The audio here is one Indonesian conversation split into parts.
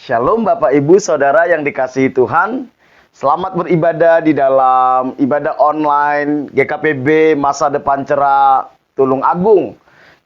Shalom Bapak Ibu Saudara yang dikasihi Tuhan. Selamat beribadah di dalam ibadah online GKPB Masa Depan Cerah Tulung Agung.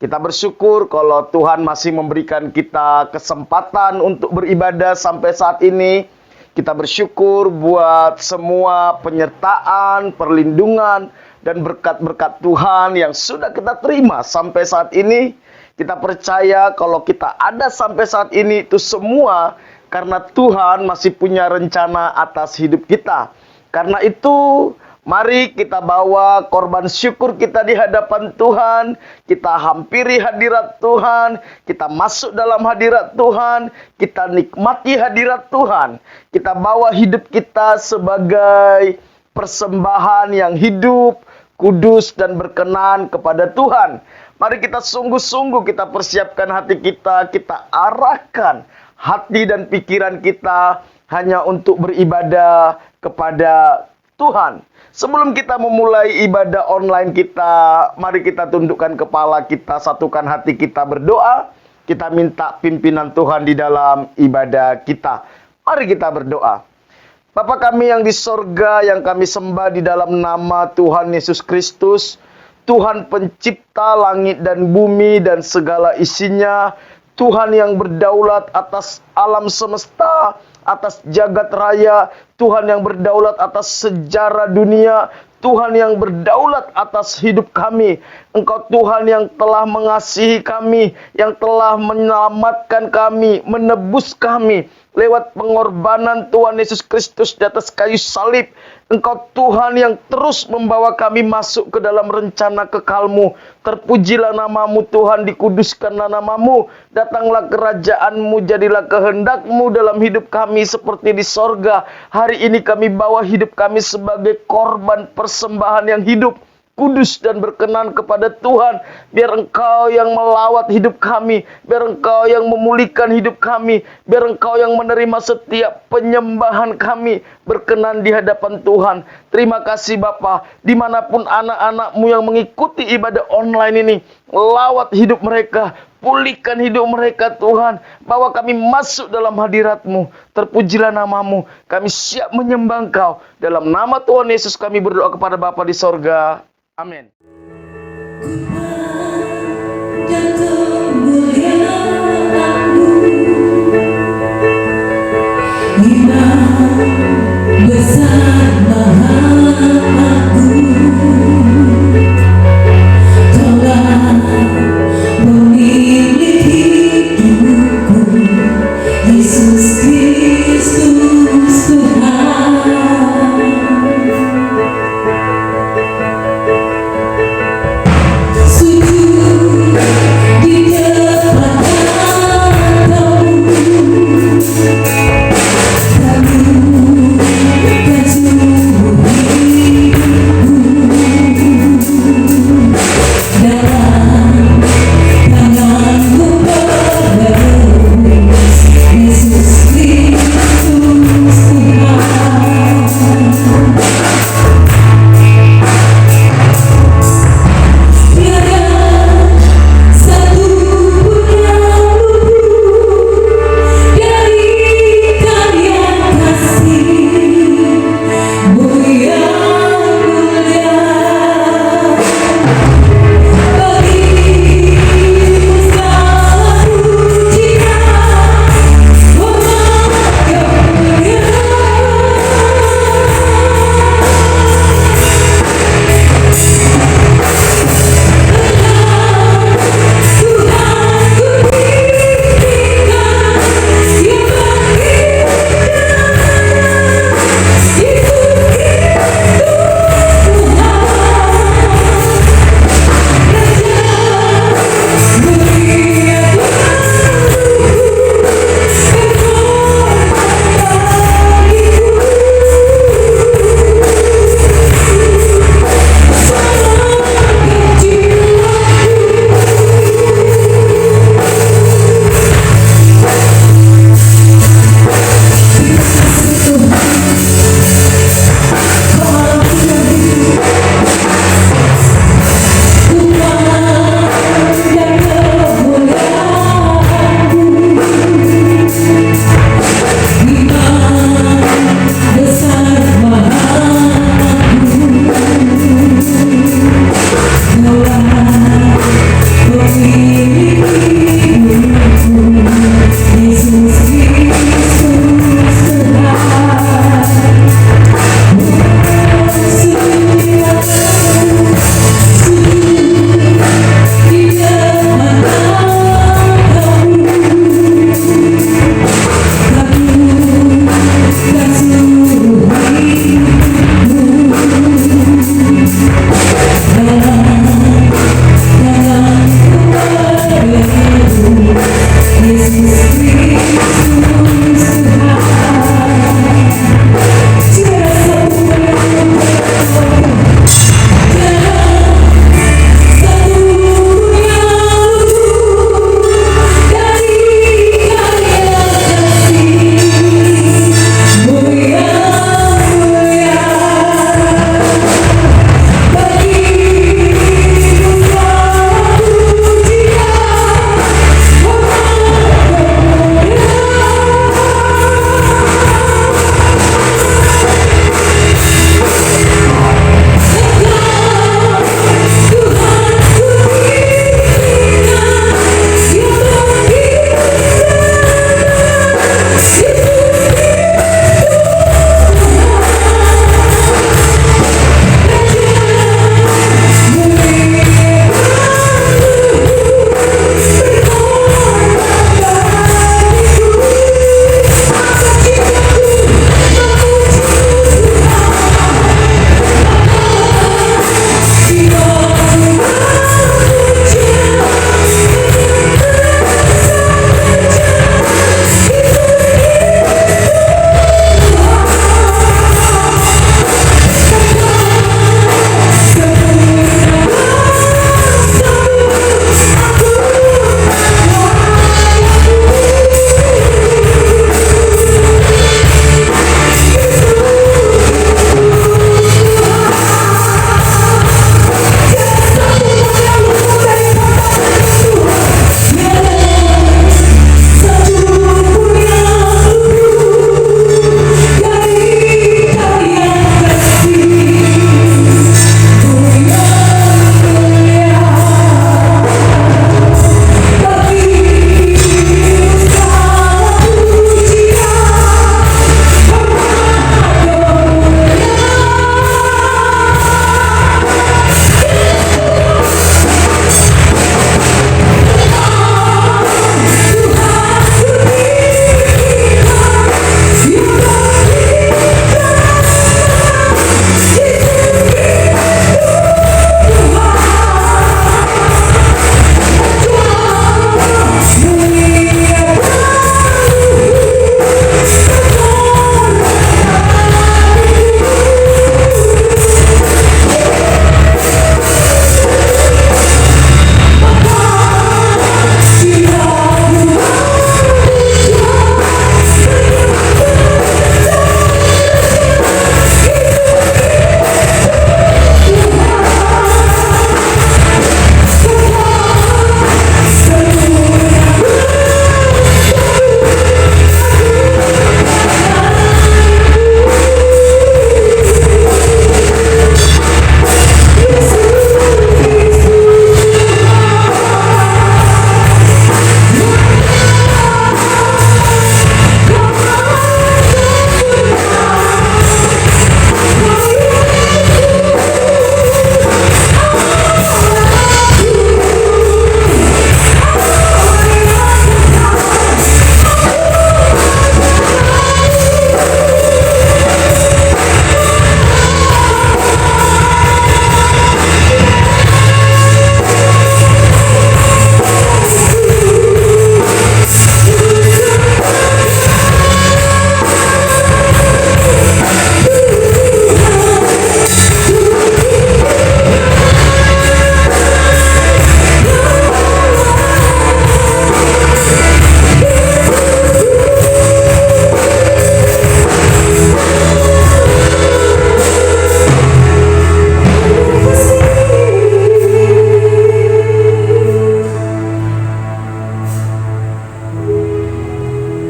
Kita bersyukur kalau Tuhan masih memberikan kita kesempatan untuk beribadah sampai saat ini. Kita bersyukur buat semua penyertaan, perlindungan, dan berkat-berkat Tuhan yang sudah kita terima sampai saat ini. Kita percaya kalau kita ada sampai saat ini itu semua karena Tuhan masih punya rencana atas hidup kita. Karena itu, mari kita bawa korban syukur kita di hadapan Tuhan. Kita hampiri hadirat Tuhan. Kita masuk dalam hadirat Tuhan. Kita nikmati hadirat Tuhan. Kita bawa hidup kita sebagai persembahan yang hidup, kudus, dan berkenan kepada Tuhan. Mari kita sungguh-sungguh kita persiapkan hati kita arahkan hati dan pikiran kita hanya untuk beribadah kepada Tuhan. Sebelum kita memulai ibadah online kita, mari kita tundukkan kepala kita, satukan hati kita berdoa. Kita minta pimpinan Tuhan di dalam ibadah kita. Mari kita berdoa. Bapa kami yang di sorga, yang kami sembah di dalam nama Tuhan Yesus Kristus, Tuhan pencipta langit dan bumi dan segala isinya, Tuhan yang berdaulat atas alam semesta, atas jagat raya, Tuhan yang berdaulat atas sejarah dunia, Tuhan yang berdaulat atas hidup kami. Engkau Tuhan yang telah mengasihi kami, yang telah menyelamatkan kami, menebus kami lewat pengorbanan Tuhan Yesus Kristus di atas kayu salib. Engkau Tuhan yang terus membawa kami masuk ke dalam rencana kekal-Mu. Terpujilah nama-Mu Tuhan, dikuduskanlah nama-Mu. Datanglah kerajaan-Mu, jadilah kehendak-Mu dalam hidup kami seperti di sorga. Hari ini kami bawa hidup kami sebagai korban persembahan yang hidup, kudus dan berkenan kepada Tuhan. Biar Engkau yang melawat hidup kami, biar Engkau yang memulihkan hidup kami, biar Engkau yang menerima setiap penyembahan kami, berkenan di hadapan Tuhan. Terima kasih Bapa, dimanapun anak-anak-Mu yang mengikuti ibadah online ini, lawat hidup mereka, pulihkan hidup mereka Tuhan. Bawa kami masuk dalam hadirat-Mu. Terpujilah nama-Mu. Kami siap menyembah Engkau. Dalam nama Tuhan Yesus kami berdoa kepada Bapa di sorga. Amin.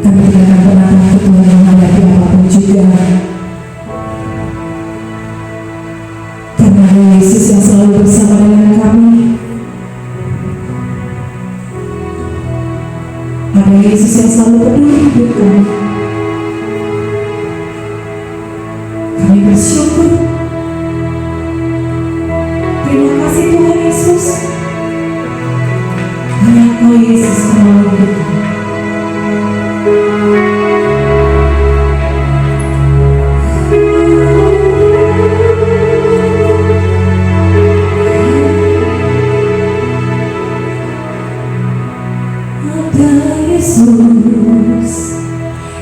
Kami tidak akan pernah takut menghadapi apapun juga, karena ada Yesus yang selalu bersama dengan kami. Ada Yesus yang selalu peduli hidup kami. Kami bersyukur. Terima kasih Tuhan Yesus. Hanya Engkau Yesus menolong hidup kami. Yesus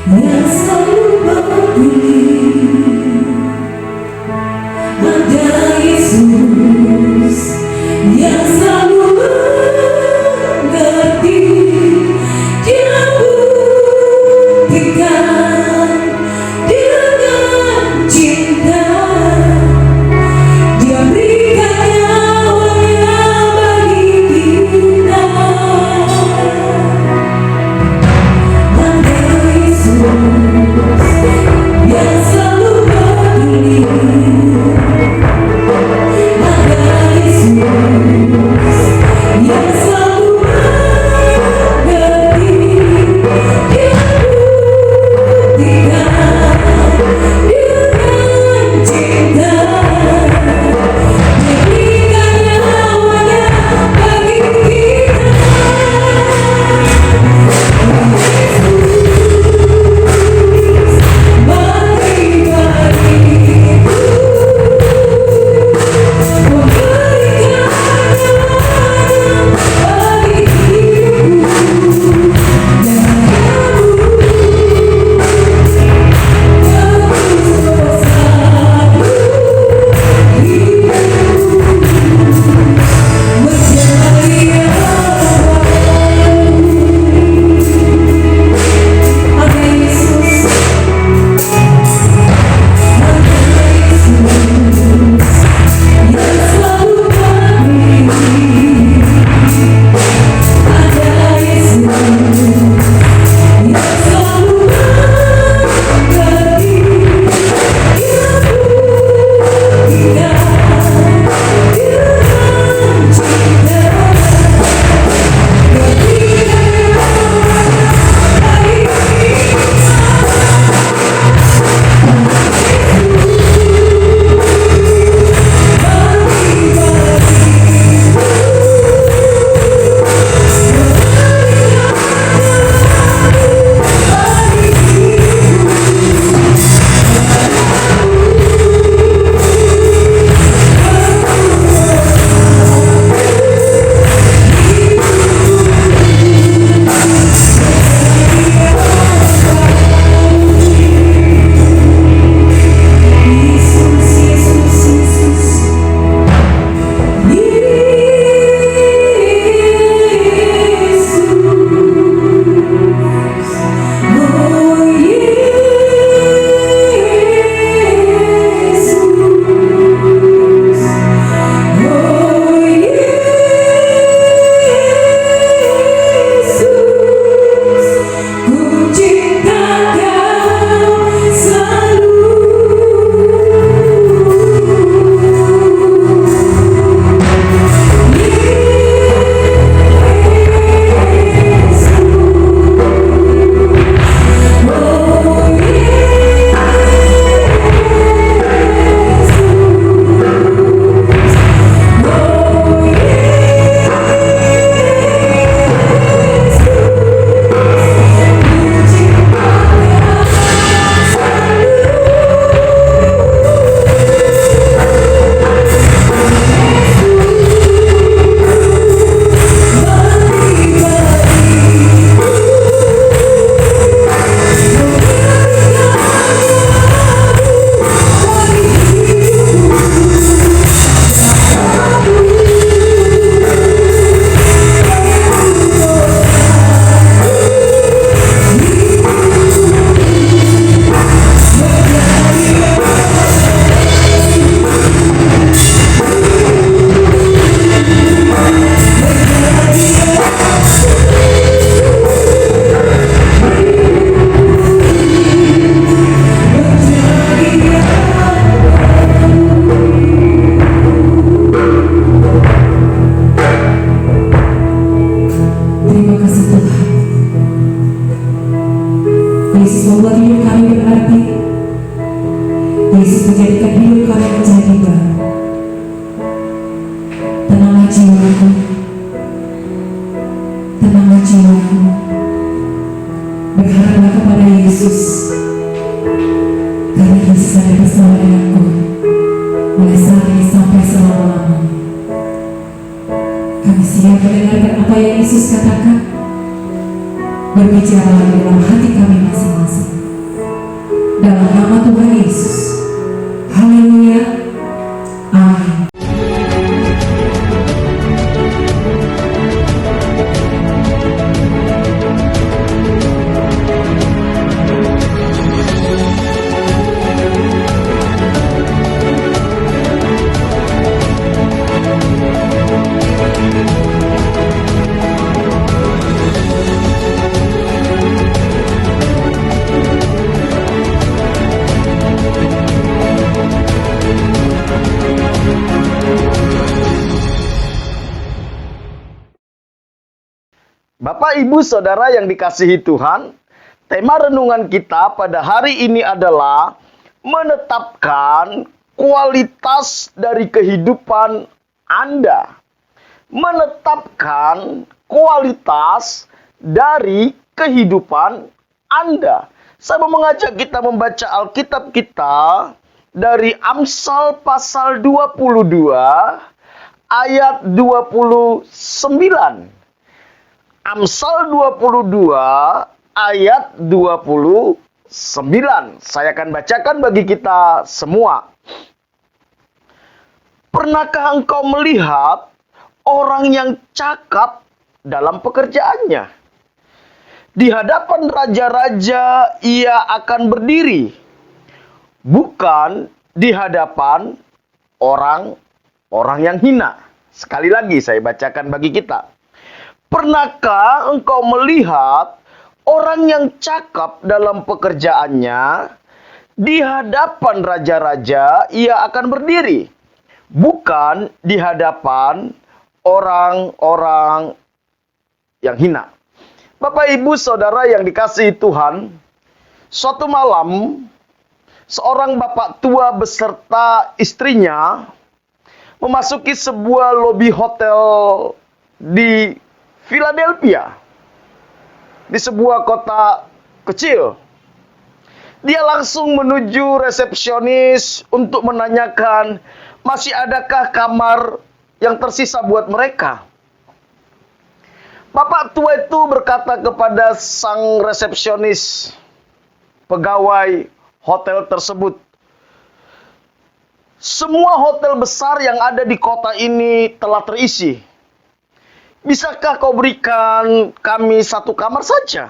yang selalu peduli, ada Yesus yang selalu mengerti. Dia buktikan dengan cinta, Dia berikan nyawanya bagi kita. membuat hidup kami berarti. Yesus menjadikan hidup kami menjadi baru. Tenanglah jiwaku, tenanglah jiwaku. Berharaplah kepada Yesus, karena Yesus ada bersama denganku mulai saat ini sampai selama-lamanya. Kami siap mendengarkan apa yang Yesus katakan. Berbicara di dalam hati kami masing-masing. Dalam nama Tuhan Yesus. Haleluya. Amin. Bapak, Ibu, Saudara yang dikasihi Tuhan, tema renungan kita pada hari ini adalah menetapkan kualitas dari kehidupan Anda. Menetapkan kualitas dari kehidupan Anda. Saya mau mengajak kita membaca Alkitab kita dari Amsal pasal 22 ayat 29. Amsal 22 ayat 29. Saya akan bacakan bagi kita semua. Pernahkah engkau melihat orang yang cakap dalam pekerjaannya? Di hadapan raja-raja ia akan berdiri, bukan di hadapan orang-orang yang hina. Sekali lagi saya bacakan bagi kita. Pernahkah engkau melihat orang yang cakap dalam pekerjaannya? Di hadapan raja-raja ia akan berdiri, bukan di hadapan orang-orang yang hina. Bapak, Ibu, Saudara yang dikasihi Tuhan, suatu malam seorang bapak tua beserta istrinya memasuki sebuah lobi hotel di Philadelphia, di sebuah kota kecil. Dia langsung menuju resepsionis untuk menanyakan masih adakah kamar yang tersisa buat mereka. Bapak tua itu berkata kepada sang resepsionis, pegawai hotel tersebut, semua hotel besar yang ada di kota ini telah terisi. Bisakah kau berikan kami satu kamar saja?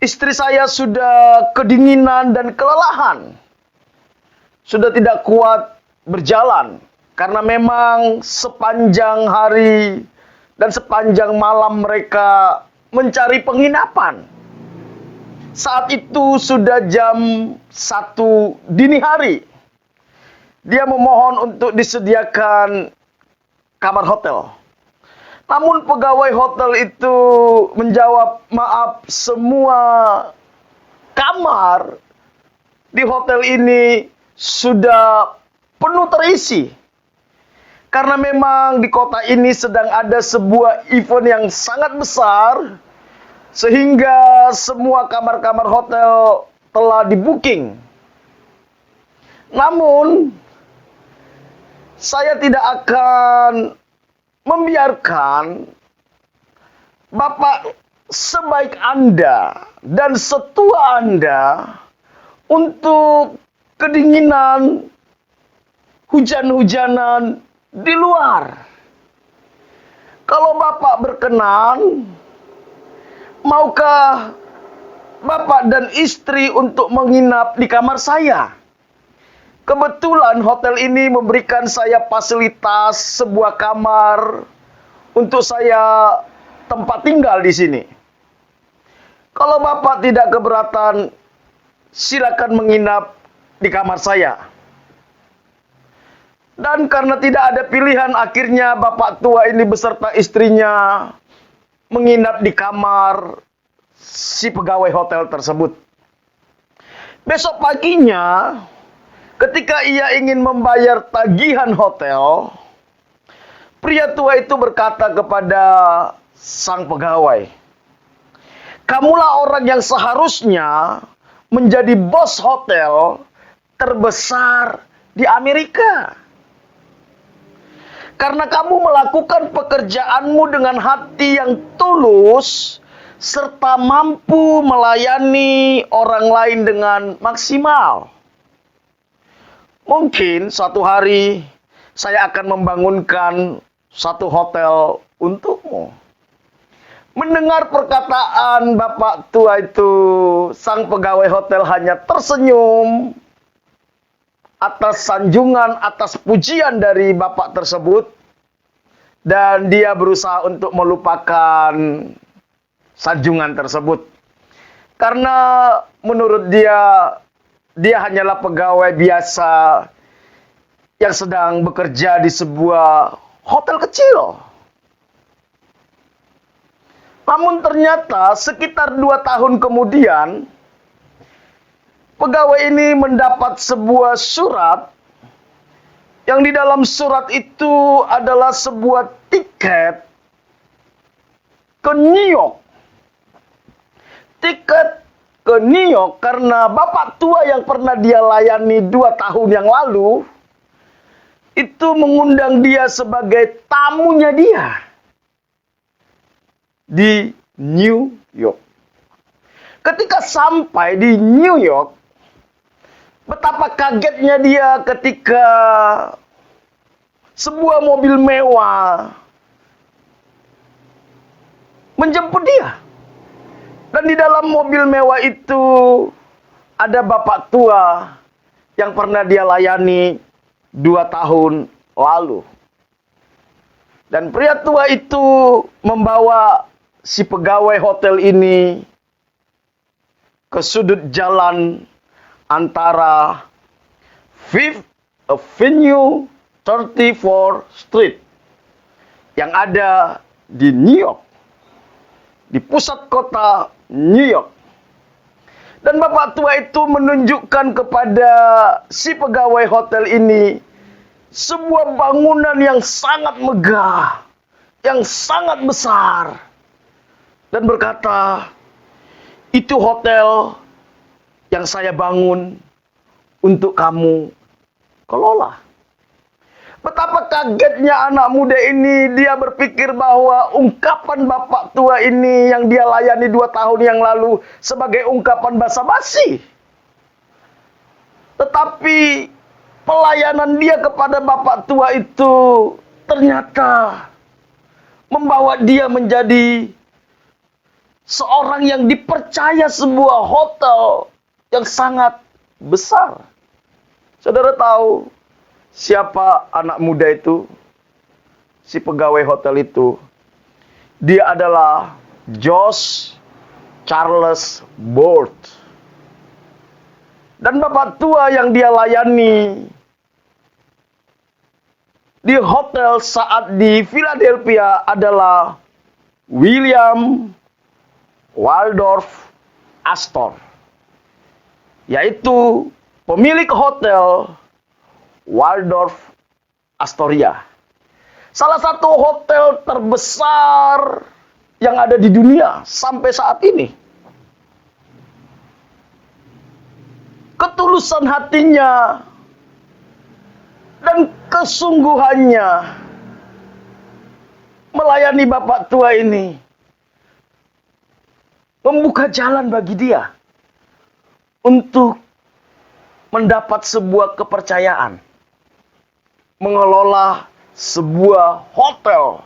Istri saya sudah kedinginan dan kelelahan. Sudah tidak kuat berjalan. Karena memang sepanjang hari dan sepanjang malam mereka mencari penginapan. Saat itu sudah jam 1 dini hari. Dia memohon untuk disediakan kamar hotel. Namun pegawai hotel itu menjawab, maaf, semua kamar di hotel ini sudah penuh terisi. Karena memang di kota ini sedang ada sebuah event yang sangat besar, sehingga semua kamar-kamar hotel telah di-booking. Namun, saya tidak akan membiarkan Bapak sebaik Anda dan setua Anda untuk kedinginan, hujan-hujanan di luar. Kalau Bapak berkenan, maukah Bapak dan istri untuk menginap di kamar saya? Kebetulan hotel ini memberikan saya fasilitas sebuah kamar untuk saya tempat tinggal di sini. Kalau Bapak tidak keberatan, silakan menginap di kamar saya. Dan karena tidak ada pilihan, akhirnya bapak tua ini beserta istrinya menginap di kamar si pegawai hotel tersebut. Besok paginya, ketika ia ingin membayar tagihan hotel, pria tua itu berkata kepada sang pegawai, "Kamulah orang yang seharusnya menjadi bos hotel terbesar di Amerika. Karena kamu melakukan pekerjaanmu dengan hati yang tulus, serta mampu melayani orang lain dengan maksimal. Mungkin suatu hari saya akan membangunkan satu hotel untukmu." Mendengar perkataan bapak tua itu, sang pegawai hotel hanya tersenyum atas sanjungan, atas pujian dari bapak tersebut, dan dia berusaha untuk melupakan sanjungan tersebut. Karena menurut dia hanyalah pegawai biasa yang sedang bekerja di sebuah hotel kecil. Namun ternyata sekitar 2 tahun kemudian, pegawai ini mendapat sebuah surat, yang di dalam surat itu adalah sebuah tiket ke New York. Tiket ke New York karena bapak tua yang pernah dia layani 2 tahun yang lalu, itu mengundang dia sebagai tamunya dia di New York. Ketika sampai di New York, betapa kagetnya dia ketika sebuah mobil mewah menjemput dia. Dan di dalam mobil mewah itu ada bapak tua yang pernah dia layani 2 tahun lalu. Dan pria tua itu membawa si pegawai hotel ini ke sudut jalan antara Fifth Avenue 34th Street yang ada di New York, di pusat kota New York. Dan bapak tua itu menunjukkan kepada si pegawai hotel ini sebuah bangunan yang sangat megah, yang sangat besar, dan berkata, "Itu hotel yang saya bangun untuk kamu kelola." Betapa kagetnya anak muda ini, dia berpikir bahwa ungkapan bapak tua ini yang dia layani 2 tahun yang lalu sebagai ungkapan basa-basi. Tetapi pelayanan dia kepada bapak tua itu ternyata membawa dia menjadi seorang yang dipercaya sebuah hotel yang sangat besar. Saudara tahu siapa anak muda itu? Si pegawai hotel itu. Dia adalah Josh Charles Bort. Dan bapak tua yang dia layani di hotel saat di Philadelphia adalah William Waldorf Astor, yaitu pemilik hotel Waldorf Astoria, salah satu hotel terbesar yang ada di dunia sampai saat ini. Ketulusan hatinya dan kesungguhannya melayani bapak tua ini membuka jalan bagi dia untuk mendapat sebuah kepercayaan, mengelola sebuah hotel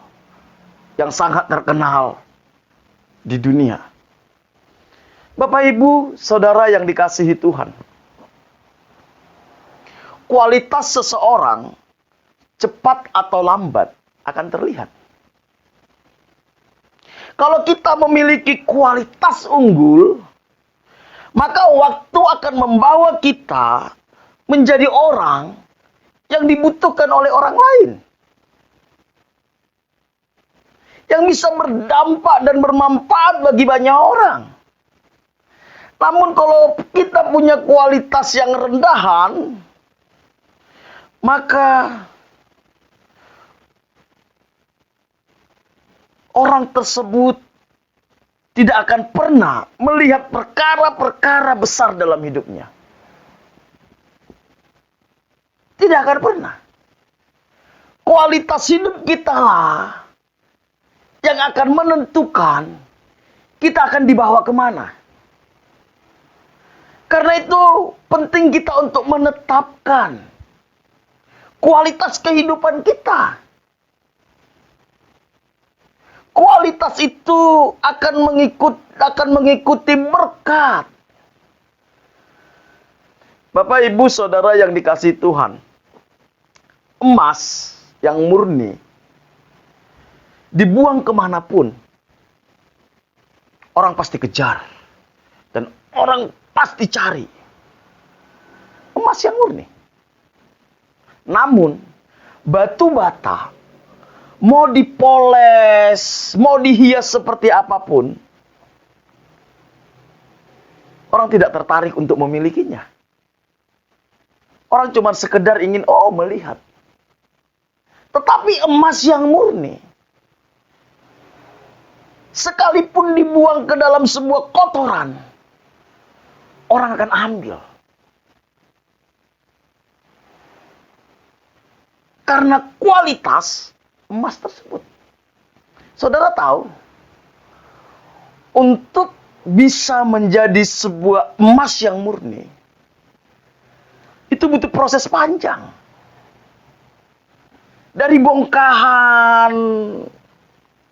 yang sangat terkenal di dunia. Bapak, Ibu, Saudara yang dikasihi Tuhan, kualitas seseorang cepat atau lambat akan terlihat. Kalau kita memiliki kualitas unggul, maka waktu akan membawa kita menjadi orang yang dibutuhkan oleh orang lain, yang bisa berdampak dan bermanfaat bagi banyak orang. Namun kalau kita punya kualitas yang rendahan, maka orang tersebut tidak akan pernah melihat perkara-perkara besar dalam hidupnya. Tidak akan pernah. Kualitas hidup kita lah yang akan menentukan kita akan dibawa kemana. Karena itu penting kita untuk menetapkan kualitas kehidupan kita. Kualitas itu akan mengikuti berkat. Bapak, Ibu, Saudara yang dikasihi Tuhan, emas yang murni dibuang kemanapun, orang pasti kejar dan orang pasti cari emas yang murni. Namun batu bata mau dipoles, mau dihias seperti apapun, orang tidak tertarik untuk memilikinya. Orang cuma sekedar ingin melihat. Tetapi emas yang murni, sekalipun dibuang ke dalam sebuah kotoran, orang akan ambil. Karena kualitas emas tersebut. Saudara tahu, untuk bisa menjadi sebuah emas yang murni, itu butuh proses panjang. Dari bongkahan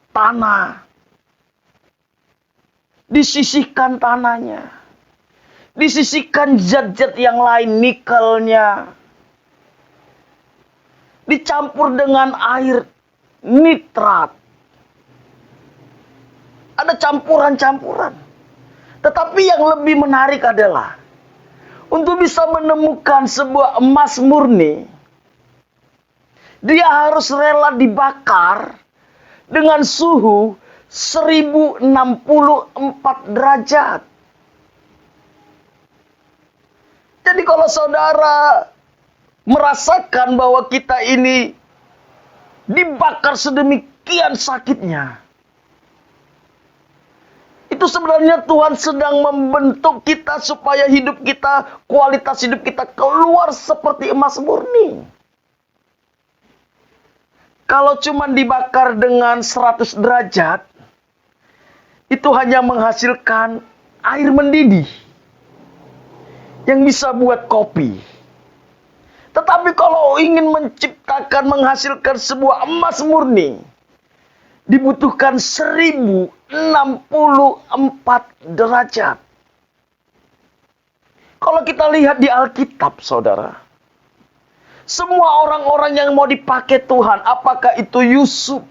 tanah, disisihkan tanahnya, disisihkan zat-zat yang lain, nikelnya, dicampur dengan air nitrat. Ada campuran-campuran. Tetapi yang lebih menarik adalah untuk bisa menemukan sebuah emas murni, dia harus rela dibakar dengan suhu 1064 derajat. Jadi kalau saudara merasakan bahwa kita ini dibakar sedemikian sakitnya, itu sebenarnya Tuhan sedang membentuk kita supaya hidup kita, kualitas hidup kita keluar seperti emas murni. Kalau cuma dibakar dengan 100 derajat, itu hanya menghasilkan air mendidih yang bisa buat kopi. Tetapi kalau ingin menghasilkan sebuah emas murni, dibutuhkan 1064 derajat. Kalau kita lihat di Alkitab, saudara, semua orang-orang yang mau dipakai Tuhan, apakah itu Yusuf,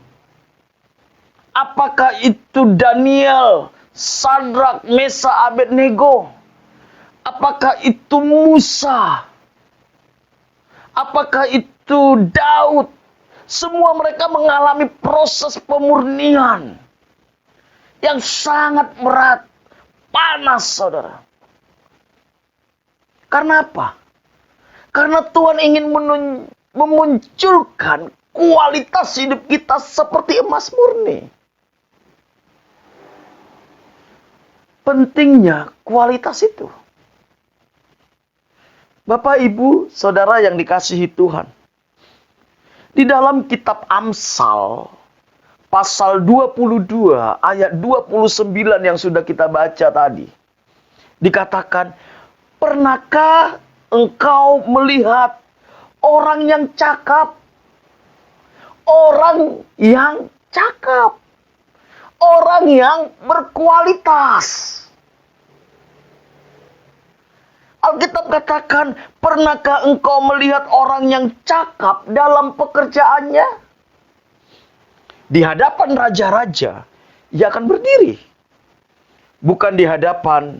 apakah itu Daniel, Sadrak, Mesa, Abednego, apakah itu Musa, apakah itu Daud, semua mereka mengalami proses pemurnian yang sangat berat, panas, saudara. Karena apa? Karena Tuhan ingin memunculkan kualitas hidup kita seperti emas murni. Pentingnya kualitas itu. Bapak, Ibu, Saudara yang dikasihi Tuhan. Di dalam kitab Amsal, pasal 22, ayat 29 yang sudah kita baca tadi. Dikatakan, pernahkah engkau melihat orang yang cakap? Orang yang cakap. Orang yang berkualitas. Alkitab katakan, pernahkah engkau melihat orang yang cakap dalam pekerjaannya? Di hadapan raja-raja, ia akan berdiri. Bukan di hadapan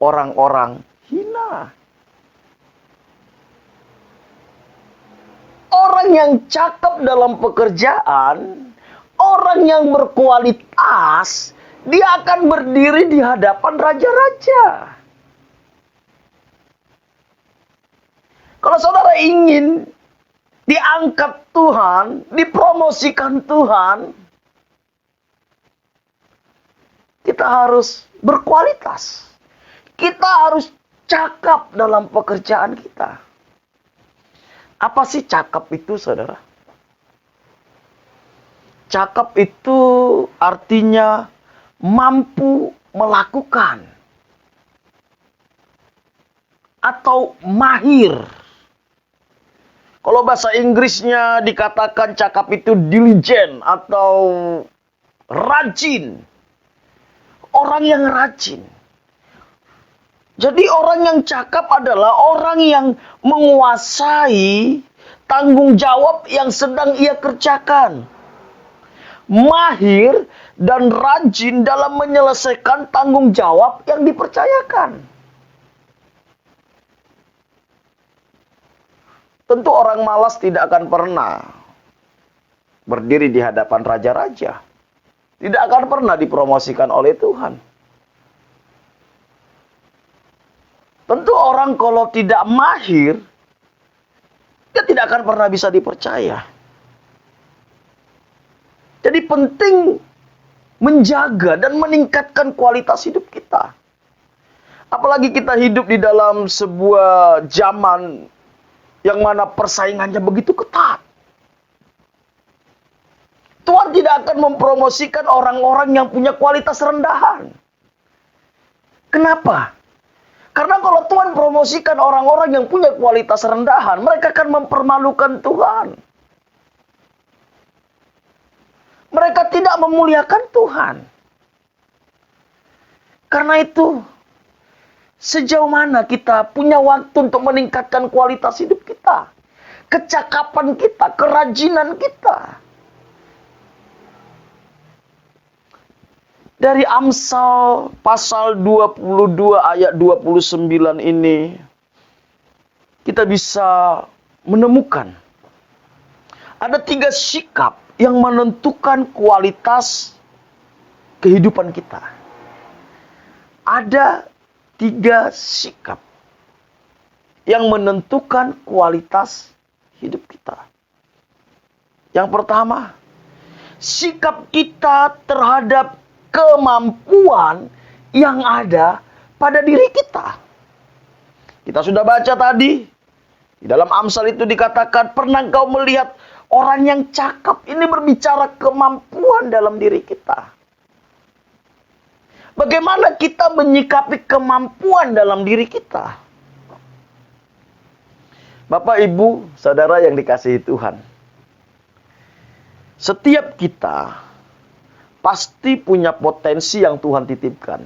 orang-orang hina. Orang yang cakap dalam pekerjaan, orang yang berkualitas, dia akan berdiri di hadapan raja-raja. Kalau saudara ingin diangkat Tuhan, dipromosikan Tuhan, kita harus berkualitas. Kita harus cakap dalam pekerjaan kita. Apa sih cakap itu, saudara? Cakap itu artinya mampu melakukan atau mahir. Kalau bahasa Inggrisnya dikatakan cakap itu diligent atau rajin. Orang yang rajin. Jadi orang yang cakap adalah orang yang menguasai tanggung jawab yang sedang ia kerjakan. Mahir dan rajin dalam menyelesaikan tanggung jawab yang dipercayakan. Tentu orang malas tidak akan pernah berdiri di hadapan raja-raja. Tidak akan pernah dipromosikan oleh Tuhan. Tentu orang kalau tidak mahir, dia tidak akan pernah bisa dipercaya. Jadi penting menjaga dan meningkatkan kualitas hidup kita. Apalagi kita hidup di dalam sebuah zaman yang mana persaingannya begitu ketat. Tuhan tidak akan mempromosikan orang-orang yang punya kualitas rendahan. Kenapa? Karena kalau Tuhan promosikan orang-orang yang punya kualitas rendahan, mereka akan mempermalukan Tuhan. Mereka tidak memuliakan Tuhan. Karena itu, sejauh mana kita punya waktu untuk meningkatkan kualitas hidup kita, kecakapan kita, kerajinan kita. Dari Amsal pasal 22 ayat 29 ini, kita bisa menemukan ada 3 sikap yang menentukan kualitas kehidupan kita. Ada 3 sikap yang menentukan kualitas hidup kita. Yang pertama, sikap kita terhadap kemampuan yang ada pada diri kita. Kita sudah baca tadi, di dalam Amsal itu dikatakan, pernah engkau melihat orang yang cakap? Ini berbicara kemampuan dalam diri kita. Bagaimana kita menyikapi kemampuan dalam diri kita? Bapak, Ibu, Saudara yang dikasihi Tuhan. Setiap kita pasti punya potensi yang Tuhan titipkan.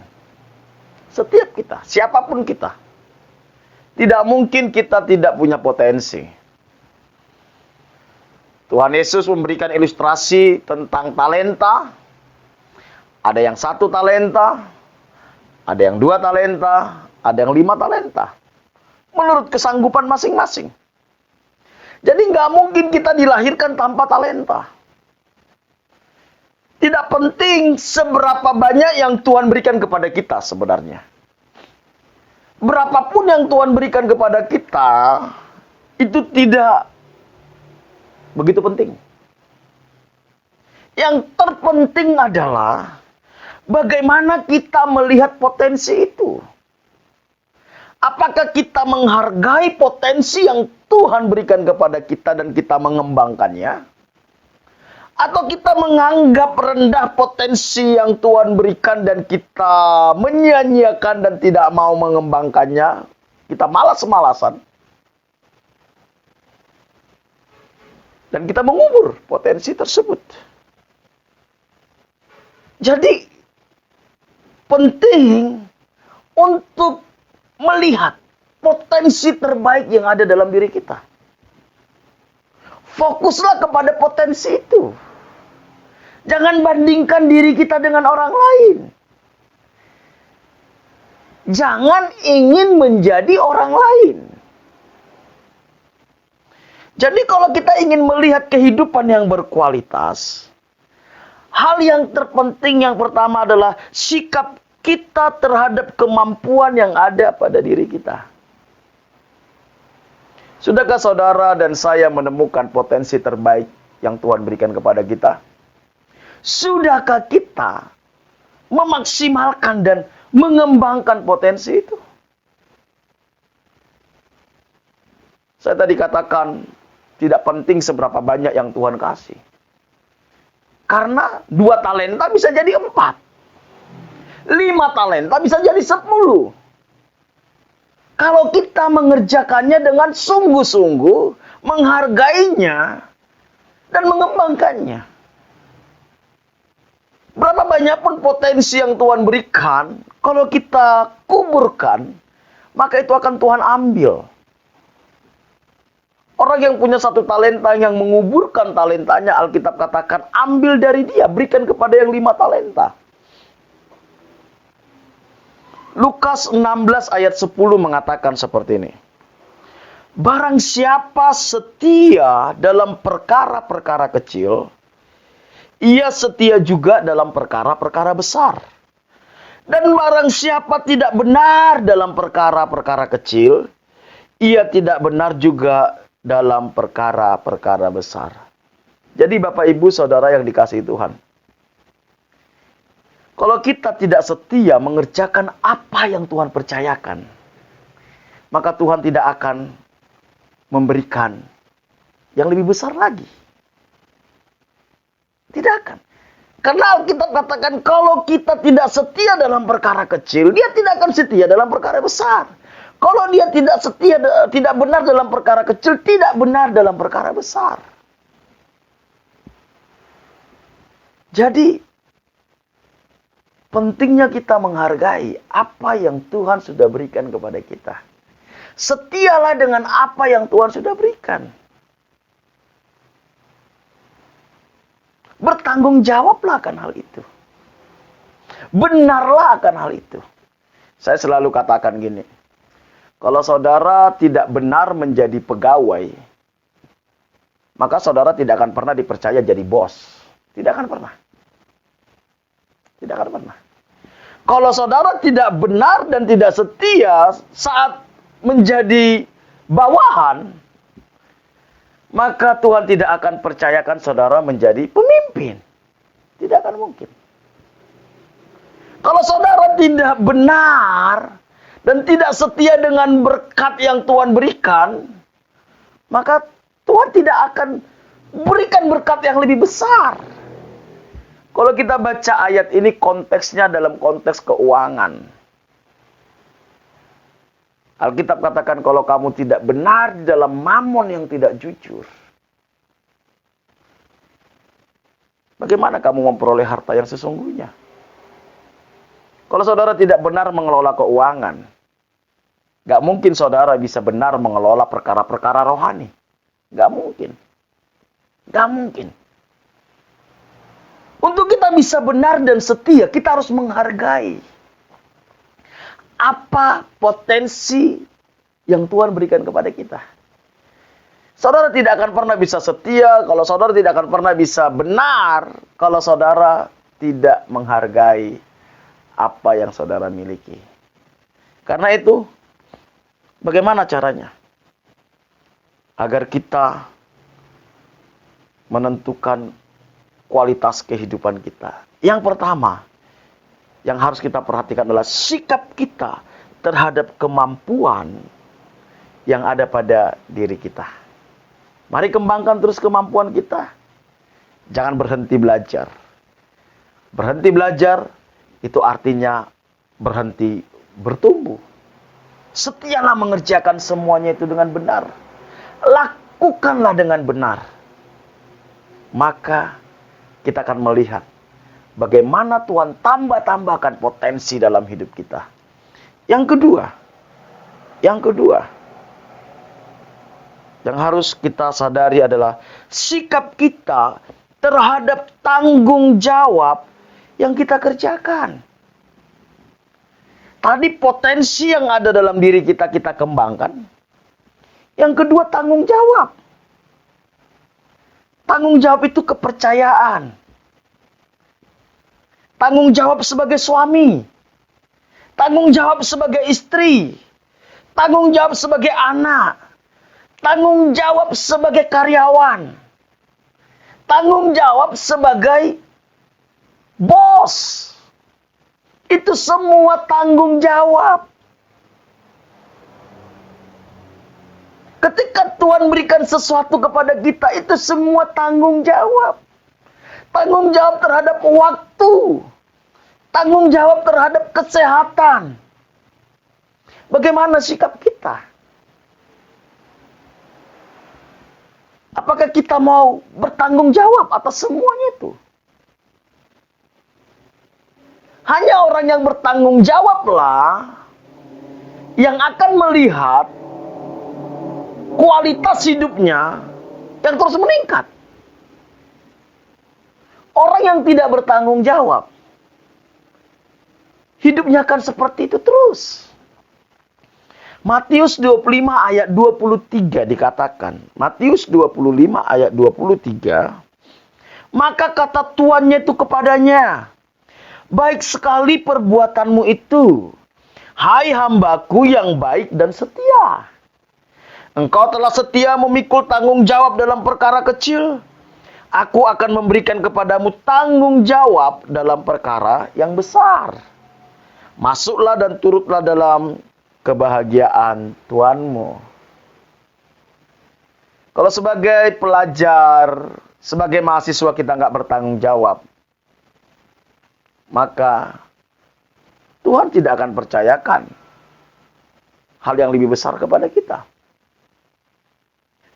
Setiap kita, siapapun kita. Tidak mungkin kita tidak punya potensi. Tuhan Yesus memberikan ilustrasi tentang talenta. Ada yang 1 talenta, ada yang 2 talenta, ada yang 5 talenta. Menurut kesanggupan masing-masing. Jadi nggak mungkin kita dilahirkan tanpa talenta. Tidak penting seberapa banyak yang Tuhan berikan kepada kita sebenarnya. Berapapun yang Tuhan berikan kepada kita, itu tidak begitu penting. Yang terpenting adalah bagaimana kita melihat potensi itu. Apakah kita menghargai potensi yang Tuhan berikan kepada kita dan kita mengembangkannya? Atau kita menganggap rendah potensi yang Tuhan berikan dan kita menyia-nyiakan dan tidak mau mengembangkannya. Kita malas-malasan. Dan kita mengubur potensi tersebut. Jadi, penting untuk melihat potensi terbaik yang ada dalam diri kita. Fokuslah kepada potensi itu. Jangan bandingkan diri kita dengan orang lain. Jangan ingin menjadi orang lain. Jadi kalau kita ingin melihat kehidupan yang berkualitas, hal yang terpenting yang pertama adalah sikap kita terhadap kemampuan yang ada pada diri kita. Sudahkah saudara dan saya menemukan potensi terbaik yang Tuhan berikan kepada kita? Sudahkah kita memaksimalkan dan mengembangkan potensi itu? Saya tadi katakan tidak penting seberapa banyak yang Tuhan kasih. Karena 2 talenta bisa jadi 4. 5 talenta bisa jadi 10. Kalau kita mengerjakannya dengan sungguh-sungguh, menghargainya, dan mengembangkannya. Berapa banyak pun potensi yang Tuhan berikan, kalau kita kuburkan, maka itu akan Tuhan ambil. Orang yang punya 1 talenta yang menguburkan talentanya, Alkitab katakan, ambil dari dia, berikan kepada yang 5 talenta. Lukas 16 ayat 10 mengatakan seperti ini. Barang siapa setia dalam perkara-perkara kecil, ia setia juga dalam perkara-perkara besar. Dan barang siapa tidak benar dalam perkara-perkara kecil, ia tidak benar juga dalam perkara-perkara besar. Jadi Bapak Ibu Saudara yang dikasihi Tuhan, kalau kita tidak setia mengerjakan apa yang Tuhan percayakan, maka Tuhan tidak akan memberikan yang lebih besar lagi. Tidak akan. Karena Alkitab katakan kalau kita tidak setia dalam perkara kecil, dia tidak akan setia dalam perkara besar. Kalau dia tidak setia, tidak benar dalam perkara kecil, tidak benar dalam perkara besar. Jadi, pentingnya kita menghargai apa yang Tuhan sudah berikan kepada kita. Setialah dengan apa yang Tuhan sudah berikan. Bertanggung jawablah akan hal itu. Benarlah akan hal itu. Saya selalu katakan gini. Kalau saudara tidak benar menjadi pegawai, maka saudara tidak akan pernah dipercaya jadi bos. Tidak akan pernah. Tidak akan pernah. Kalau saudara tidak benar dan tidak setia saat menjadi bawahan, maka Tuhan tidak akan percayakan saudara menjadi pemimpin. Tidak akan mungkin. Kalau saudara tidak benar dan tidak setia dengan berkat yang Tuhan berikan, maka Tuhan tidak akan berikan berkat yang lebih besar. Kalau kita baca ayat ini konteksnya dalam konteks keuangan. Alkitab katakan kalau kamu tidak benar di dalam mamon yang tidak jujur, bagaimana kamu memperoleh harta yang sesungguhnya? Kalau saudara tidak benar mengelola keuangan, gak mungkin saudara bisa benar mengelola perkara-perkara rohani. Gak mungkin. Gak mungkin. Untuk kita bisa benar dan setia, kita harus menghargai apa potensi yang Tuhan berikan kepada kita. Saudara tidak akan pernah bisa setia, kalau saudara tidak akan pernah bisa benar, kalau saudara tidak menghargai apa yang saudara miliki. Karena itu, bagaimana caranya? Agar kita menentukan kualitas kehidupan kita. Yang pertama, yang harus kita perhatikan adalah sikap kita terhadap kemampuan yang ada pada diri kita. Mari kembangkan terus kemampuan kita. Jangan berhenti belajar. Berhenti belajar itu artinya berhenti bertumbuh. Setialah mengerjakan semuanya itu dengan benar. Lakukanlah dengan benar. Maka kita akan melihat bagaimana Tuhan tambah-tambahkan potensi dalam hidup kita. Yang kedua, yang harus kita sadari adalah sikap kita terhadap tanggung jawab yang kita kerjakan. Tadi potensi yang ada dalam diri kita kembangkan. Yang kedua, tanggung jawab. Tanggung jawab itu kepercayaan. Tanggung jawab sebagai suami. Tanggung jawab sebagai istri. Tanggung jawab sebagai anak. tanggung jawab sebagai karyawan, tanggung jawab sebagai bos. Itu semua tanggung jawab. Ketika Tuhan berikan sesuatu kepada kita, itu semua tanggung jawab. Tanggung jawab terhadap waktu. Tanggung jawab terhadap kesehatan. Bagaimana sikap kita? Apakah kita mau bertanggung jawab atas semuanya itu? Hanya orang yang bertanggung jawablah yang akan melihat kualitas hidupnya yang terus meningkat. Orang yang tidak bertanggung jawab, hidupnya akan seperti itu terus. Matius 25 ayat 23 dikatakan. Matius 25 ayat 23. Maka kata tuannya itu kepadanya, baik sekali perbuatanmu itu, hai hambaku yang baik dan setia. Engkau telah setia memikul tanggung jawab dalam perkara kecil. Aku akan memberikan kepadamu tanggung jawab dalam perkara yang besar. Masuklah dan turutlah dalam kebahagiaan Tuhanmu. Kalau sebagai pelajar, sebagai mahasiswa kita nggak bertanggung jawab, maka Tuhan tidak akan percayakan hal yang lebih besar kepada kita.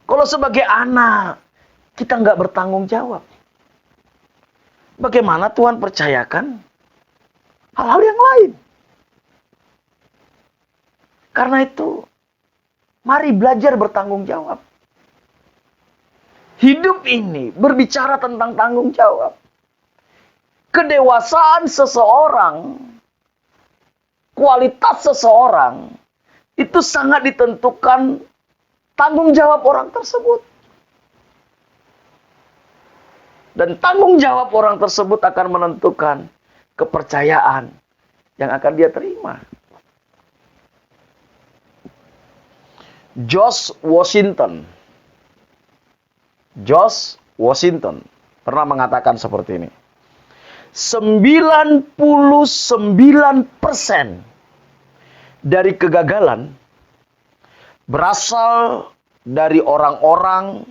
Kalau sebagai anak, kita nggak bertanggung jawab, bagaimana Tuhan percayakan hal-hal yang lain? Karena itu, mari belajar bertanggung jawab. Hidup ini berbicara tentang tanggung jawab. Kedewasaan seseorang, kualitas seseorang, itu sangat ditentukan tanggung jawab orang tersebut. Dan tanggung jawab orang tersebut akan menentukan kepercayaan yang akan dia terima. George Washington pernah mengatakan seperti ini. 99% dari kegagalan berasal dari orang-orang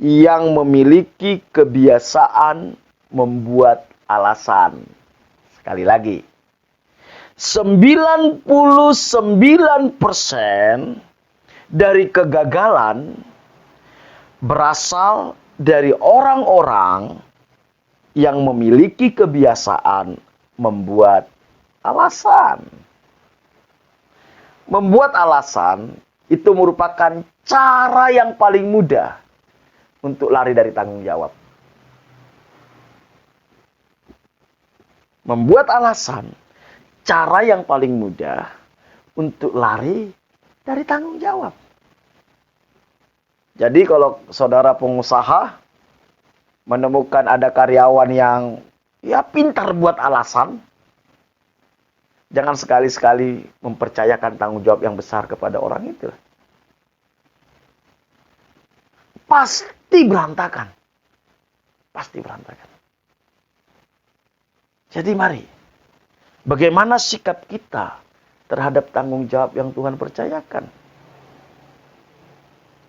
yang memiliki kebiasaan membuat alasan. Sekali lagi, 99% dari kegagalan berasal dari orang-orang yang memiliki kebiasaan membuat alasan. Membuat alasan itu merupakan cara yang paling mudah untuk lari dari tanggung jawab. Membuat alasan, cara yang paling mudah untuk lari dari tanggung jawab. Jadi kalau saudara pengusaha menemukan ada karyawan yang pintar buat alasan, jangan sekali-sekali mempercayakan tanggung jawab yang besar kepada orang itu. Pasti berantakan. Pasti berantakan. Jadi mari, bagaimana sikap kita terhadap tanggung jawab yang Tuhan percayakan?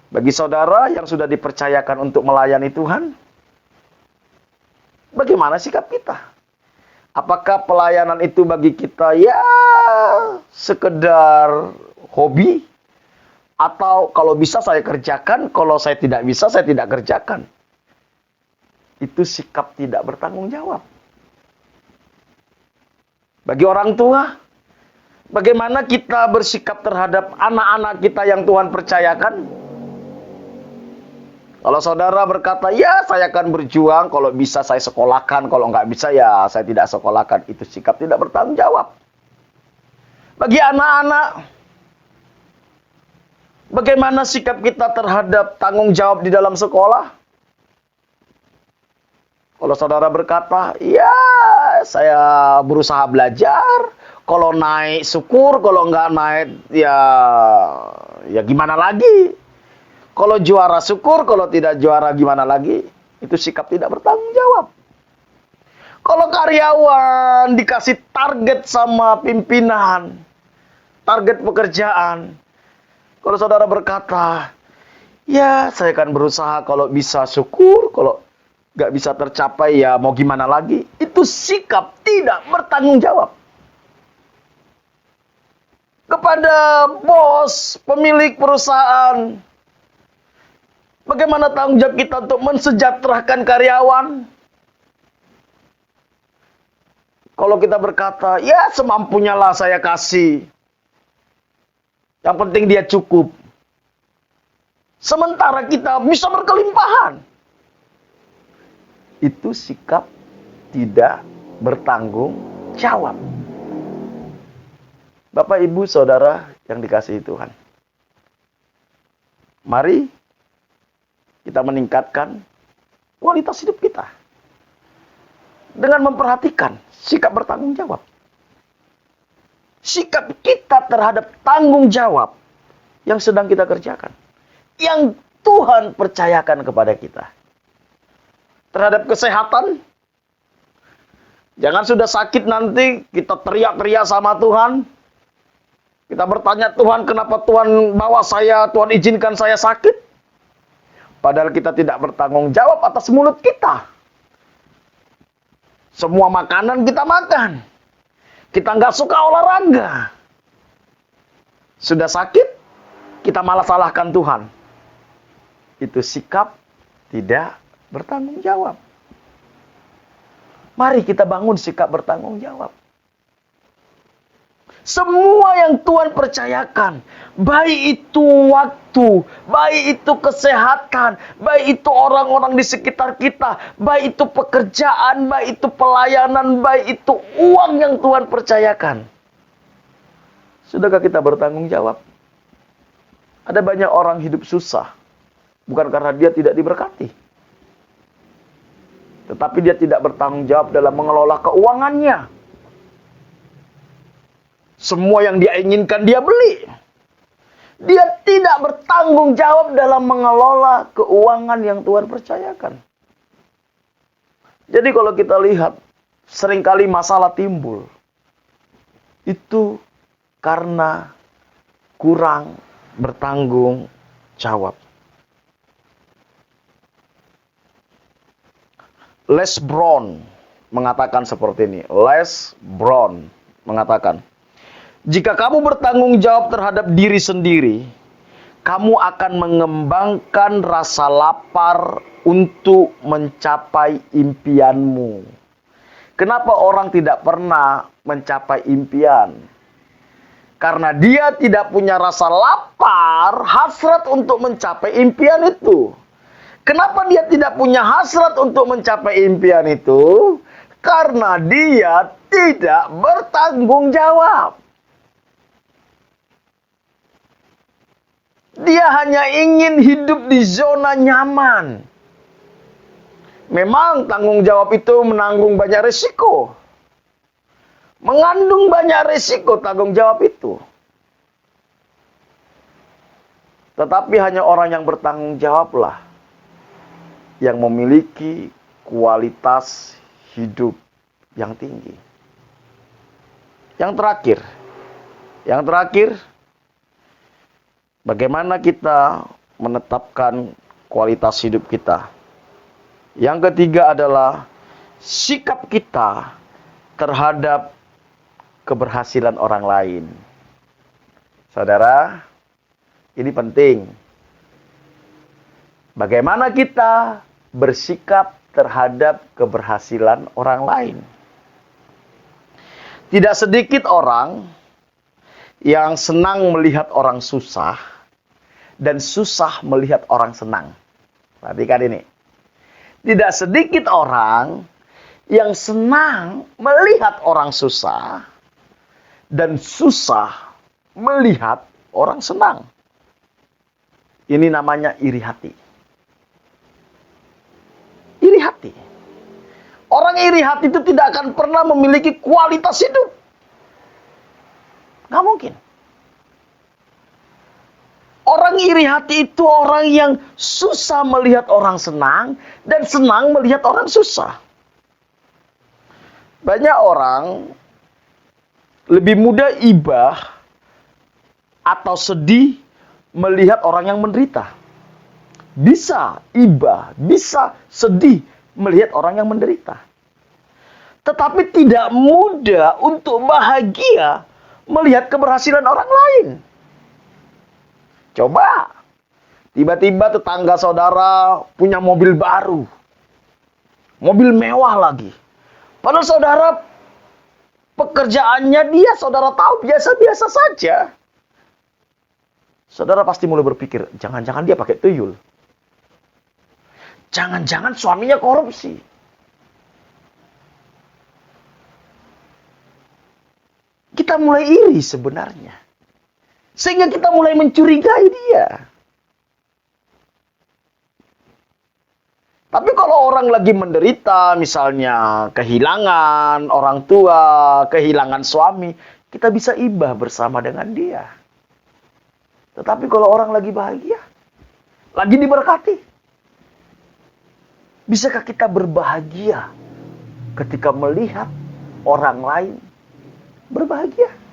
Bagi saudara yang sudah dipercayakan untuk melayani Tuhan, bagaimana sikap kita? Apakah pelayanan itu bagi kita sekedar hobi? Atau kalau bisa saya kerjakan, kalau saya tidak bisa saya tidak kerjakan? Itu sikap tidak bertanggung jawab. Bagi orang tua, bagaimana kita bersikap terhadap anak-anak kita yang Tuhan percayakan? Kalau saudara berkata, saya akan berjuang, kalau bisa saya sekolahkan, kalau nggak bisa saya tidak sekolahkan. Itu sikap tidak bertanggung jawab. Bagi anak-anak, bagaimana sikap kita terhadap tanggung jawab di dalam sekolah? Kalau saudara berkata, saya berusaha belajar, kalau naik syukur, kalau nggak naik, ya gimana lagi? Kalau juara syukur, kalau tidak juara gimana lagi? Itu sikap tidak bertanggung jawab. Kalau karyawan dikasih target sama pimpinan, target pekerjaan. Kalau saudara berkata, ya saya akan berusaha kalau bisa syukur, kalau nggak bisa tercapai ya mau gimana lagi. Itu sikap tidak bertanggung jawab. Kepada bos, pemilik perusahaan, bagaimana tanggung jawab kita untuk mensejahterakan karyawan? Kalau kita berkata, ya semampunya lah saya kasih. Yang penting dia cukup. Sementara kita bisa berkelimpahan. Itu sikap tidak bertanggung jawab. Bapak, Ibu, Saudara yang dikasihi Tuhan. Mari kita meningkatkan kualitas hidup kita. Dengan memperhatikan sikap bertanggung jawab. Sikap kita terhadap tanggung jawab yang sedang kita kerjakan. Yang Tuhan percayakan kepada kita. Terhadap kesehatan. Jangan sudah sakit nanti kita teriak-teriak sama Tuhan. Kita bertanya, Tuhan kenapa Tuhan bawa saya, Tuhan izinkan saya sakit? Padahal kita tidak bertanggung jawab atas mulut kita. Semua makanan kita makan. Kita nggak suka olahraga. Sudah sakit, kita malah salahkan Tuhan. Itu sikap tidak bertanggung jawab. Mari kita bangun sikap bertanggung jawab. Semua yang Tuhan percayakan, baik itu waktu, baik itu kesehatan, baik itu orang-orang di sekitar kita, baik itu pekerjaan, baik itu pelayanan, baik itu uang yang Tuhan percayakan. Sudahkah kita bertanggung jawab? Ada banyak orang hidup susah, bukan karena dia tidak diberkati, tetapi dia tidak bertanggung jawab dalam mengelola keuangannya. Semua yang dia inginkan dia beli. Dia tidak bertanggung jawab dalam mengelola keuangan yang Tuhan percayakan. Jadi kalau kita lihat, seringkali masalah timbul. Itu karena kurang bertanggung jawab. Les Brown mengatakan seperti ini. Les Brown mengatakan, jika kamu bertanggung jawab terhadap diri sendiri, kamu akan mengembangkan rasa lapar untuk mencapai impianmu. Kenapa orang tidak pernah mencapai impian? Karena dia tidak punya rasa lapar, hasrat untuk mencapai impian itu. Kenapa dia tidak punya hasrat untuk mencapai impian itu? Karena dia tidak bertanggung jawab. Dia hanya ingin hidup di zona nyaman. Memang tanggung jawab itu menanggung banyak risiko. Mengandung banyak risiko tanggung jawab itu. Tetapi hanya orang yang bertanggung jawablah yang memiliki kualitas hidup yang tinggi. Yang terakhir, bagaimana kita menetapkan kualitas hidup kita? Yang ketiga adalah sikap kita terhadap keberhasilan orang lain. Saudara, ini penting. Bagaimana kita bersikap terhadap keberhasilan orang lain? Tidak sedikit orang yang senang melihat orang susah dan susah melihat orang senang. Perhatikan ini. Tidak sedikit orang yang senang melihat orang susah dan susah melihat orang senang. Ini namanya iri hati. Iri hati. Orang iri hati itu tidak akan pernah memiliki kualitas hidup. Nggak mungkin. Orang iri hati itu orang yang susah melihat orang senang dan senang melihat orang susah. Banyak orang lebih mudah ibah atau sedih melihat orang yang menderita. Bisa ibah, bisa sedih melihat orang yang menderita. Tetapi tidak mudah untuk bahagia melihat keberhasilan orang lain. Coba, tiba-tiba tetangga saudara punya mobil baru. Mobil mewah lagi. Padahal saudara, pekerjaannya dia saudara tahu biasa-biasa saja. Saudara pasti mulai berpikir, jangan-jangan dia pakai tuyul. Jangan-jangan suaminya korupsi. Kita mulai iri sebenarnya. Sehingga kita mulai mencurigai dia. Tapi kalau orang lagi menderita, misalnya kehilangan orang tua, kehilangan suami, kita bisa ibah bersama dengan dia. Tetapi kalau orang lagi bahagia, lagi diberkati, bisakah kita berbahagia ketika melihat orang lain berbahagia?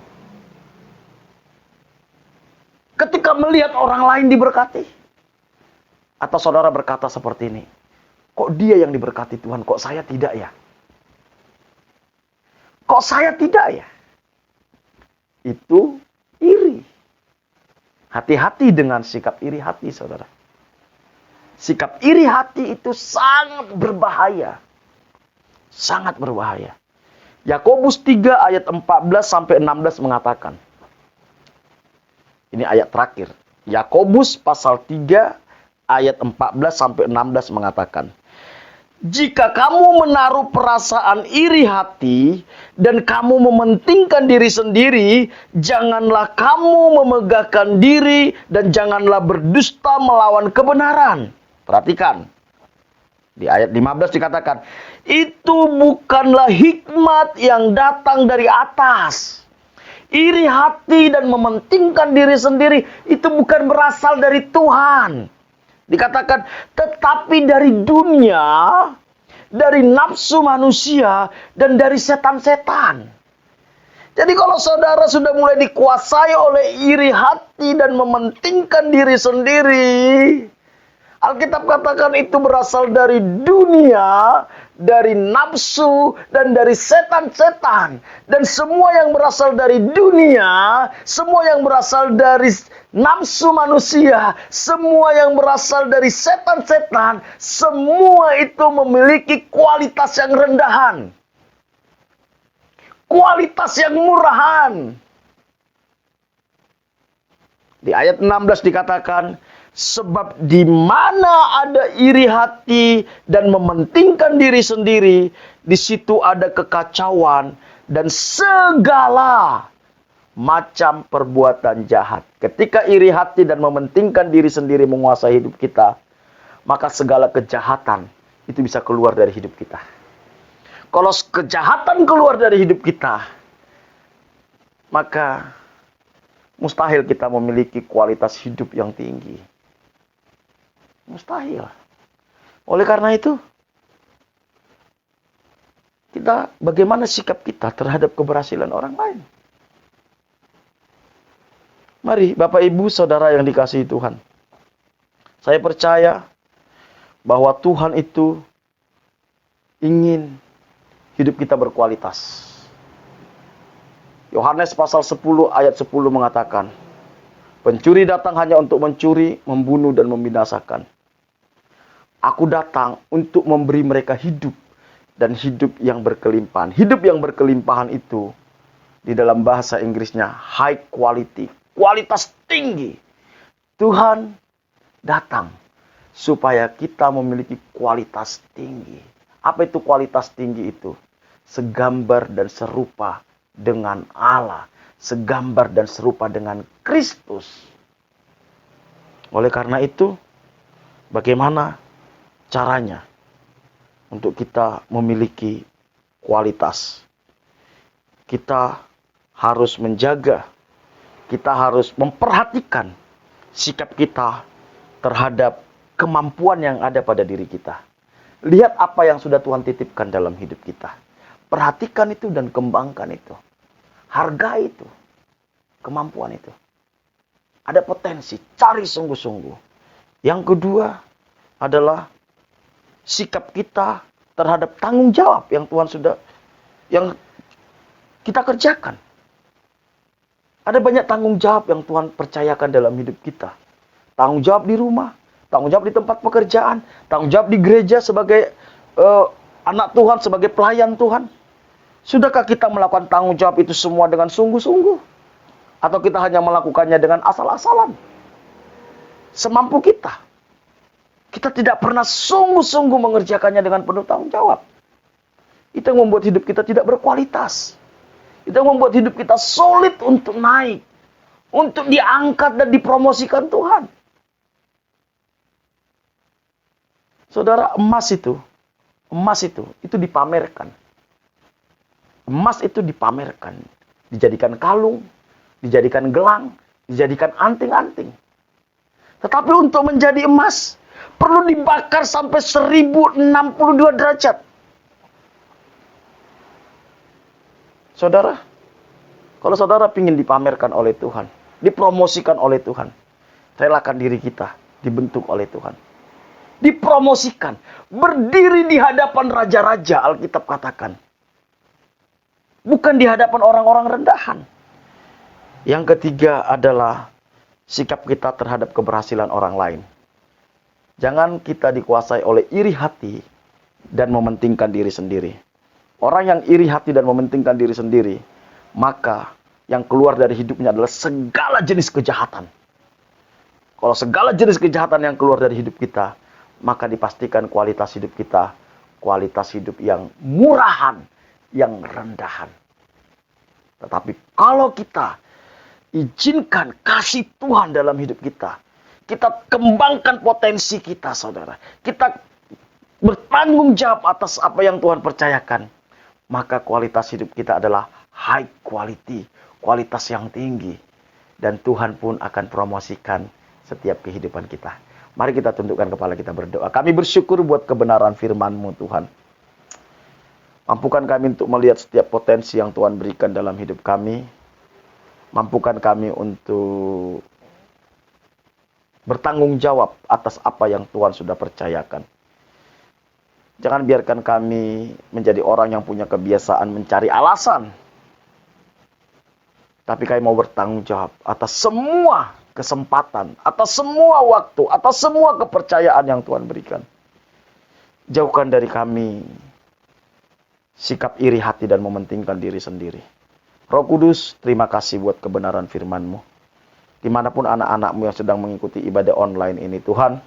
Ketika melihat orang lain diberkati. Atau saudara berkata seperti ini, kok dia yang diberkati Tuhan, kok saya tidak ya? Kok saya tidak ya? Itu iri. Hati-hati dengan sikap iri hati, saudara. Sikap iri hati itu sangat berbahaya. Sangat berbahaya. Yakobus 3 ayat 14-16 mengatakan. Ini ayat terakhir. Yakobus pasal 3 ayat 14-16 mengatakan. Jika kamu menaruh perasaan iri hati dan kamu mementingkan diri sendiri, janganlah kamu memegahkan diri dan janganlah berdusta melawan kebenaran. Perhatikan. Di ayat 15 dikatakan, itu bukanlah hikmat yang datang dari atas. Iri hati dan mementingkan diri sendiri itu bukan berasal dari Tuhan. Dikatakan, tetapi dari dunia, dari nafsu manusia, dan dari setan-setan. Jadi kalau saudara sudah mulai dikuasai oleh iri hati dan mementingkan diri sendiri, Alkitab katakan itu berasal dari dunia, dari nafsu, dan dari setan-setan. Dan semua yang berasal dari dunia, semua yang berasal dari nafsu manusia, semua yang berasal dari setan-setan, semua itu memiliki kualitas yang rendahan. Kualitas yang murahan. Di ayat 16 dikatakan, sebab di mana ada iri hati dan mementingkan diri sendiri, di situ ada kekacauan dan segala macam perbuatan jahat. Ketika iri hati dan mementingkan diri sendiri menguasai hidup kita, maka segala kejahatan itu bisa keluar dari hidup kita. Kalau kejahatan keluar dari hidup kita, maka mustahil kita memiliki kualitas hidup yang tinggi. Mustahil. Oleh karena itu, bagaimana sikap kita terhadap keberhasilan orang lain? Mari, Bapak, Ibu, Saudara yang dikasihi Tuhan. Saya percaya bahwa Tuhan itu ingin hidup kita berkualitas. Yohanes pasal 10 ayat 10 mengatakan, pencuri datang hanya untuk mencuri, membunuh, dan membinasakan. Aku datang untuk memberi mereka hidup, dan hidup yang berkelimpahan. Hidup yang berkelimpahan itu, di dalam bahasa Inggrisnya, high quality. Kualitas tinggi. Tuhan datang supaya kita memiliki kualitas tinggi. Apa itu kualitas tinggi itu? Segambar dan serupa dengan Allah. Segambar dan serupa dengan Kristus. Oleh karena itu, bagaimana caranya untuk kita memiliki kualitas? Kita harus menjaga, kita harus memperhatikan sikap kita terhadap kemampuan yang ada pada diri kita. Lihat apa yang sudah Tuhan titipkan dalam hidup kita. Perhatikan itu dan kembangkan itu. Hargai itu. Kemampuan itu. Ada potensi, cari sungguh-sungguh. Yang kedua adalah sikap kita terhadap tanggung jawab yang Tuhan sudah, yang kita kerjakan. Ada banyak tanggung jawab yang Tuhan percayakan dalam hidup kita. Tanggung jawab di rumah, tanggung jawab di tempat pekerjaan, tanggung jawab di gereja sebagai anak Tuhan, sebagai pelayan Tuhan. Sudahkah kita melakukan tanggung jawab itu semua dengan sungguh-sungguh? Atau kita hanya melakukannya dengan asal-asalan? Semampu kita. Kita tidak pernah sungguh-sungguh mengerjakannya dengan penuh tanggung jawab. Itu yang membuat hidup kita tidak berkualitas. Itu yang membuat hidup kita sulit untuk naik. Untuk diangkat dan dipromosikan Tuhan. Saudara, emas itu dipamerkan. Emas itu dipamerkan. Dijadikan kalung, dijadikan gelang, dijadikan anting-anting. Tetapi untuk menjadi emas, perlu dibakar sampai 1062 derajat. Saudara, kalau saudara ingin dipamerkan oleh Tuhan, dipromosikan oleh Tuhan, relakan diri kita dibentuk oleh Tuhan. Dipromosikan, berdiri di hadapan raja-raja, Alkitab katakan. Bukan di hadapan orang-orang rendahan. Yang ketiga adalah sikap kita terhadap keberhasilan orang lain. Jangan kita dikuasai oleh iri hati dan mementingkan diri sendiri. Orang yang iri hati dan mementingkan diri sendiri, maka yang keluar dari hidupnya adalah segala jenis kejahatan. Kalau segala jenis kejahatan yang keluar dari hidup kita, maka dipastikan kualitas hidup kita, kualitas hidup yang murahan, yang rendahan. Tetapi kalau kita izinkan kasih Tuhan dalam hidup kita, kita kembangkan potensi kita, saudara. Kita bertanggung jawab atas apa yang Tuhan percayakan. Maka kualitas hidup kita adalah high quality, kualitas yang tinggi. Dan Tuhan pun akan promosikan setiap kehidupan kita. Mari kita tundukkan kepala kita berdoa. Kami bersyukur buat kebenaran firman-Mu, Tuhan. Mampukan kami untuk melihat setiap potensi yang Tuhan berikan dalam hidup kami. Mampukan kami untuk bertanggung jawab atas apa yang Tuhan sudah percayakan. Jangan biarkan kami menjadi orang yang punya kebiasaan mencari alasan. Tapi kami mau bertanggung jawab atas semua kesempatan, atas semua waktu, atas semua kepercayaan yang Tuhan berikan. Jauhkan dari kami sikap iri hati dan mementingkan diri sendiri. Roh Kudus, terima kasih buat kebenaran firman-Mu. Dimanapun anak-anak-Mu yang sedang mengikuti ibadah online ini, Tuhan,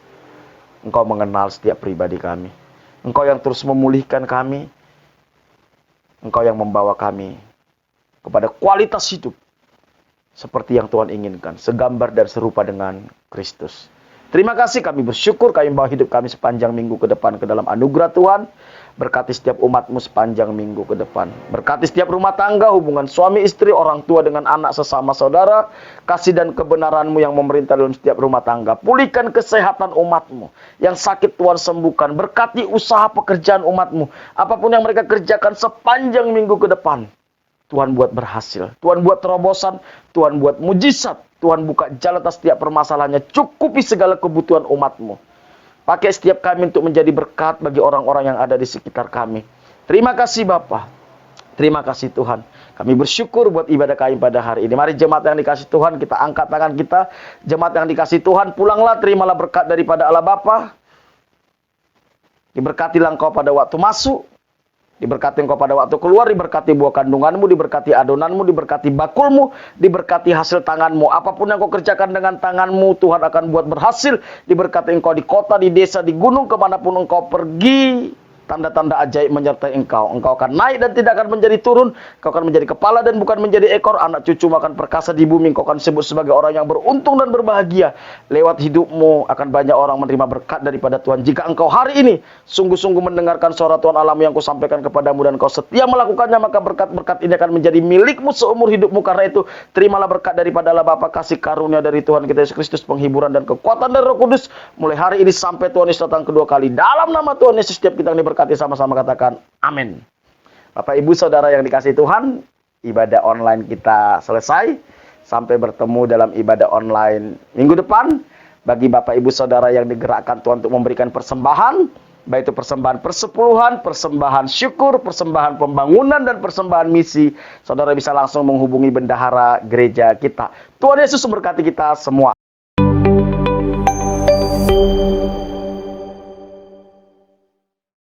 Engkau mengenal setiap pribadi kami. Engkau yang terus memulihkan kami. Engkau yang membawa kami kepada kualitas hidup seperti yang Tuhan inginkan, segambar dan serupa dengan Kristus. Terima kasih, kami bersyukur kami membawa hidup kami sepanjang minggu ke depan ke dalam anugerah Tuhan. Berkati setiap umat-Mu sepanjang minggu ke depan. Berkati setiap rumah tangga, hubungan suami istri, orang tua dengan anak sesama saudara. Kasih dan kebenaran-Mu yang memerintah dalam setiap rumah tangga. Pulihkan kesehatan umat-Mu. Yang sakit Tuhan sembuhkan. Berkati usaha pekerjaan umat-Mu. Apapun yang mereka kerjakan sepanjang minggu ke depan, Tuhan buat berhasil. Tuhan buat terobosan. Tuhan buat mujizat. Tuhan buka jalan atas setiap permasalahannya. Cukupi segala kebutuhan umat-Mu. Pakai setiap kami untuk menjadi berkat bagi orang-orang yang ada di sekitar kami. Terima kasih Bapa. Terima kasih Tuhan. Kami bersyukur buat ibadah kami pada hari ini. Mari jemaat yang dikasih Tuhan, kita angkat tangan kita. Jemaat yang dikasih Tuhan, pulanglah, terimalah berkat daripada Allah Bapa. Diberkatilah engkau pada waktu masuk. Diberkati engkau pada waktu keluar, diberkati buah kandunganmu, diberkati adonanmu, diberkati bakulmu, diberkati hasil tanganmu. Apapun yang kau kerjakan dengan tanganmu, Tuhan akan buat berhasil. Diberkati engkau di kota, di desa, di gunung, kemanapun engkau pergi. tanda-tanda ajaib menyertai engkau. Engkau akan naik dan tidak akan menjadi turun. Engkau akan menjadi kepala dan bukan menjadi ekor. Anak cucu akan perkasa di bumi. Engkau akan disebut sebagai orang yang beruntung dan berbahagia. Lewat hidupmu akan banyak orang menerima berkat daripada Tuhan. Jika engkau hari ini sungguh-sungguh mendengarkan suara Tuhan Allah yang kusampaikan kepadamu dan engkau setia melakukannya, maka berkat-berkat ini akan menjadi milikmu seumur hidupmu. Karena itu, terimalah berkat daripada Allah Bapa, kasih karunia dari Tuhan kita Yesus Kristus, penghiburan dan kekuatan dari Roh Kudus mulai hari ini sampai Tuhan Yesus datang kedua kali. Dalam nama Tuhan Yesus, setiap kita yang diberkati sama-sama katakan amin. Bapak Ibu Saudara yang dikasihi Tuhan, ibadah online kita selesai. Sampai bertemu dalam ibadah online minggu depan. Bagi Bapak Ibu Saudara yang digerakkan Tuhan untuk memberikan persembahan, baik itu persembahan persepuluhan, persembahan syukur, persembahan pembangunan, dan persembahan misi, saudara bisa langsung menghubungi bendahara gereja kita. Tuhan Yesus memberkati kita semua.